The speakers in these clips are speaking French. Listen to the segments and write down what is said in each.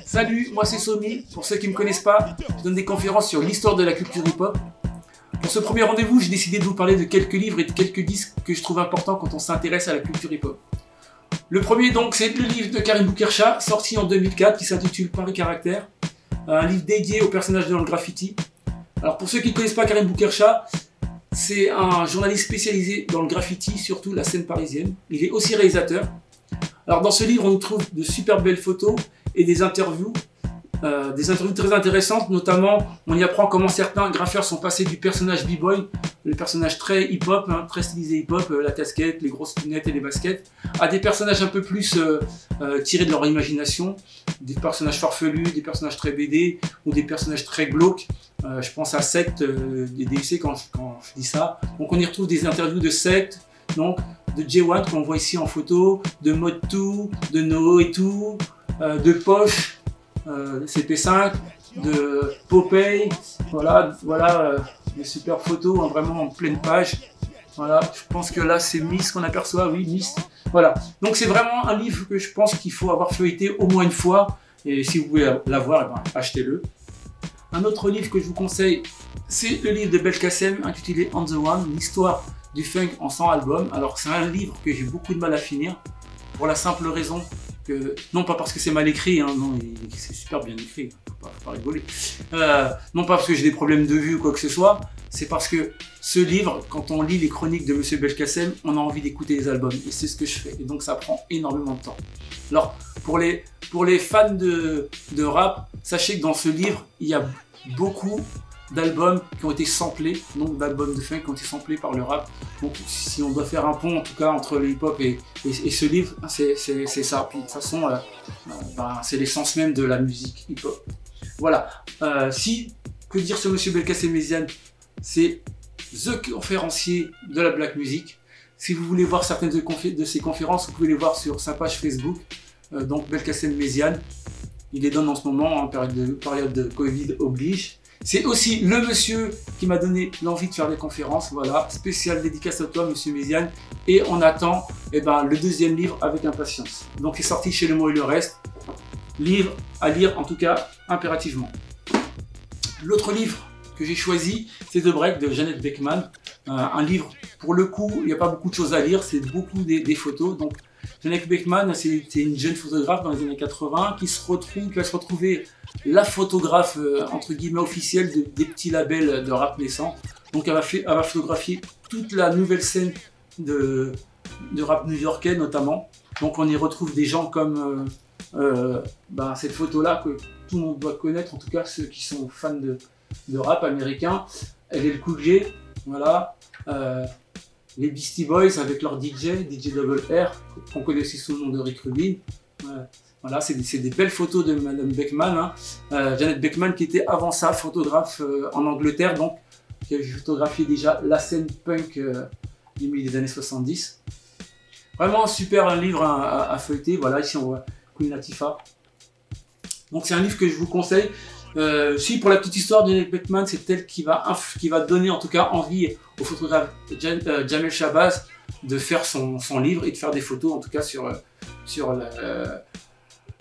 Salut, moi c'est Somi. Pour ceux qui ne me connaissent pas, je donne des conférences sur l'histoire de la culture hip-hop. Pour ce premier rendez-vous, j'ai décidé de vous parler de quelques livres et de quelques disques que je trouve importants quand on s'intéresse à la culture hip-hop. Le premier donc, c'est le livre de Karim Boukercha, sorti en 2004, qui s'intitule Paris Caractère. Un livre dédié aux personnages dans le graffiti. Alors pour ceux qui ne connaissent pas Karim Boukercha, c'est un journaliste spécialisé dans le graffiti, surtout la scène parisienne. Il est aussi réalisateur. Alors dans ce livre, on trouve de super belles photos et des interviews très intéressantes. Notamment, on y apprend comment certains graffeurs sont passés du personnage b-boy, le personnage très hip-hop, très stylisé hip-hop, la casquette, les grosses lunettes et les baskets, à des personnages un peu plus tirés de leur imagination, des personnages farfelus, des personnages très BD ou des personnages très glauques. Je pense à Sect des DUC quand je dis ça. Donc on y retrouve des interviews de Sect, donc de J1 qu'on voit ici en photo, de Mod2, de No et tout, de Poche, CP5, de Popeye, voilà des super photos, vraiment en pleine page. Voilà, je pense que là c'est Miss qu'on aperçoit, oui, Miss. Voilà, donc c'est vraiment un livre que je pense qu'il faut avoir feuilleté au moins une fois, et si vous pouvez l'avoir, achetez-le. Un autre livre que je vous conseille, c'est le livre de Belkacem intitulé On the One, l'histoire du funk en 100 albums. Alors c'est un livre que j'ai beaucoup de mal à finir, pour la simple raison que, non pas parce que c'est mal écrit, non, c'est super bien écrit, faut pas rigoler. Non pas parce que j'ai des problèmes de vue ou quoi que ce soit, c'est parce que ce livre, quand on lit les chroniques de Monsieur Belkacem, on a envie d'écouter les albums, et c'est ce que je fais, et donc ça prend énormément de temps. Alors, pour les fans de rap, sachez que dans ce livre, il y a beaucoup d'albums qui ont été samplés, donc d'albums de funk qui ont été samplés par le rap. Donc si on doit faire un pont en tout cas entre le hip-hop et ce livre, c'est ça. Puis de toute façon, c'est l'essence même de la musique hip-hop. Voilà. Que dire sur Monsieur Belkacem Méziane? C'est the conférencier de la black music. Si vous voulez voir certaines de ses conférences, vous pouvez les voir sur sa page Facebook, donc Belkacem Méziane. Il les donne en ce moment, en période de Covid oblige. C'est aussi le monsieur qui m'a donné l'envie de faire des conférences, voilà, spécial dédicace à toi, Monsieur Méziane, et on attend le deuxième livre avec impatience. Donc il est sorti chez Le Mot et le Reste, livre à lire en tout cas impérativement. L'autre livre que j'ai choisi, c'est The Break de Jeannette Beckman, un livre, pour le coup, il n'y a pas beaucoup de choses à lire, c'est beaucoup des photos, donc Jeannette Beckman, c'est une jeune photographe dans les années 80 qui va se retrouver la photographe entre guillemets officielle des petits labels de rap naissant. Donc elle va photographier toute la nouvelle scène de rap new-yorkais notamment. Donc on y retrouve des gens comme cette photo-là que tout le monde doit connaître, en tout cas ceux qui sont fans de rap américain. Elle est le Cool J, voilà. Les Beastie Boys avec leur DJ Double R, qu'on connaît aussi sous le nom de Rick Rubin. Voilà, c'est des belles photos de Madame Beckman. Jeannette Beckman qui était avant ça photographe en Angleterre, donc qui avait photographié déjà la scène punk du milieu des années 70. Vraiment un super livre à feuilleter. Voilà, ici on voit Queen Latifah. Donc c'est un livre que je vous conseille. Pour la petite histoire de Jeannette Beckman, c'est elle qui va donner en tout cas envie au photographe Jamel Shabazz de faire son livre et de faire des photos en tout cas sur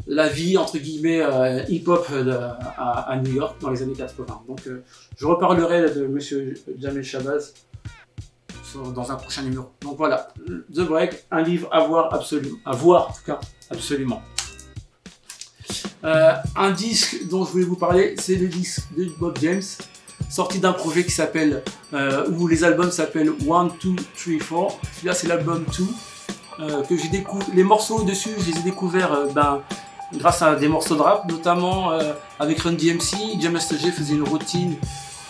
la vie entre guillemets hip-hop à New York dans les années 80. Donc je reparlerai de Monsieur Jamel Shabazz dans un prochain numéro. Donc voilà, The Break, un livre à voir absolument, en tout cas absolument. Un disque dont je voulais vous parler, c'est le disque de Bob James, sorti d'un projet qui s'appelle, où les albums s'appellent 1, 2, 3, 4. Celui-là c'est l'album 2, que j'ai découvert. Les morceaux dessus, je les ai découverts grâce à des morceaux de rap, notamment avec Run DMC. Jam Master Jay faisait une routine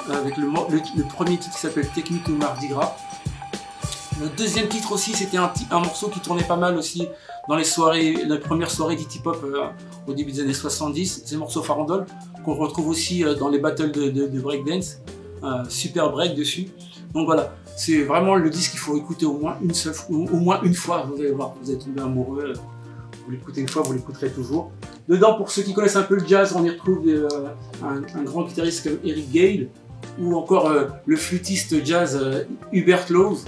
avec le premier titre qui s'appelle Technique ou Mardi Gras. Le deuxième titre aussi, c'était un morceau qui tournait pas mal aussi dans les premières soirées d'hip hop au début des années 70. C'est le morceau Farandole qu'on retrouve aussi dans les battles de breakdance. Super break dessus. Donc voilà, c'est vraiment le disque qu'il faut écouter au moins une fois. Vous allez voir, vous allez tomber amoureux. Vous l'écoutez une fois, vous l'écouterez toujours. Dedans, pour ceux qui connaissent un peu le jazz, on y retrouve un grand guitariste comme Eric Gale, ou encore le flûtiste jazz Hubert Laws.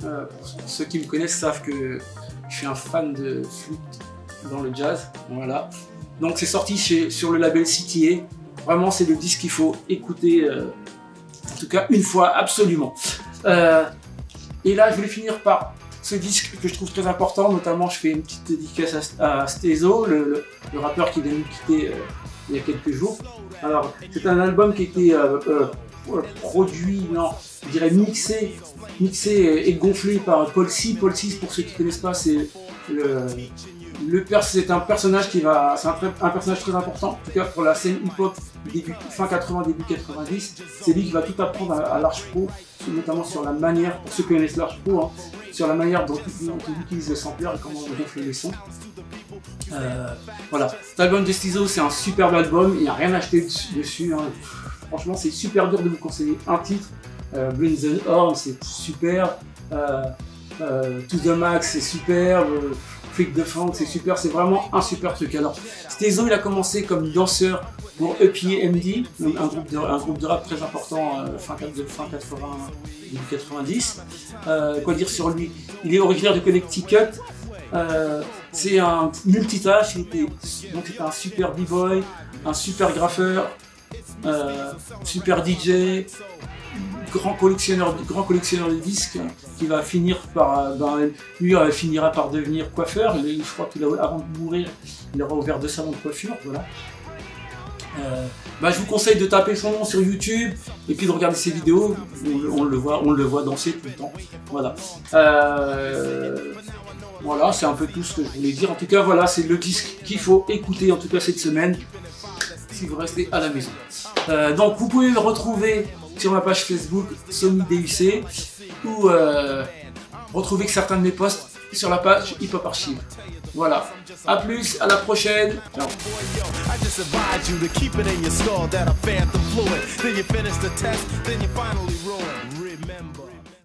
Pour ceux qui me connaissent savent que Je suis un fan de flûte dans le jazz, voilà. Donc c'est sorti sur le label CTA. Vraiment, c'est le disque qu'il faut écouter, en tout cas une fois, absolument. Et là, je voulais finir par ce disque que je trouve très important, notamment je fais une petite dédicace à Stezo, le rappeur qui vient de nous quitter il y a quelques jours. Alors, c'est un album qui a été produit, non, je dirais mixé et gonflé par Paul C. Paul C, pour ceux qui ne connaissent pas, c'est c'est un personnage un personnage très important, en tout cas pour la scène hip-hop fin 80, début 90. C'est lui qui va tout apprendre à l'Arch Pro, notamment sur la manière, pour ceux qui connaissent l'Arch Pro, hein, sur la manière dont il utilise le sampler et comment on gonfle les sons. Voilà, cet album de Stezo, c'est un superbe album, il n'y a rien à acheter dessus, hein. Franchement, c'est super dur de vous conseiller un titre. Bring the Horn, c'est super. To the Max, c'est super. Freak the Funk, c'est super. C'est vraiment un super truc. Alors, Stezo, il a commencé comme danseur pour EPMD, un groupe de rap très important fin 80, début 90. Quoi dire sur lui? Il est originaire de Connecticut. C'est un multitâche. C'était un super b-boy, un super graffeur, super DJ, grand collectionneur de disques, qui va finir par, lui finira par devenir coiffeur. Je crois qu'il avant de mourir, il aura ouvert 2 salons de coiffure, voilà. Je vous conseille de taper son nom sur YouTube et puis de regarder ses vidéos. On le voit danser tout le temps. Voilà. Voilà, c'est un peu tout ce que je voulais dire. En tout cas, voilà, c'est le disque qu'il faut écouter, en tout cas cette semaine, si vous restez à la maison. Donc, vous pouvez me retrouver sur ma page Facebook SomiDUC ou retrouver certains de mes posts sur la page Hip Hop Archive. Voilà, à plus, à la prochaine. Ciao.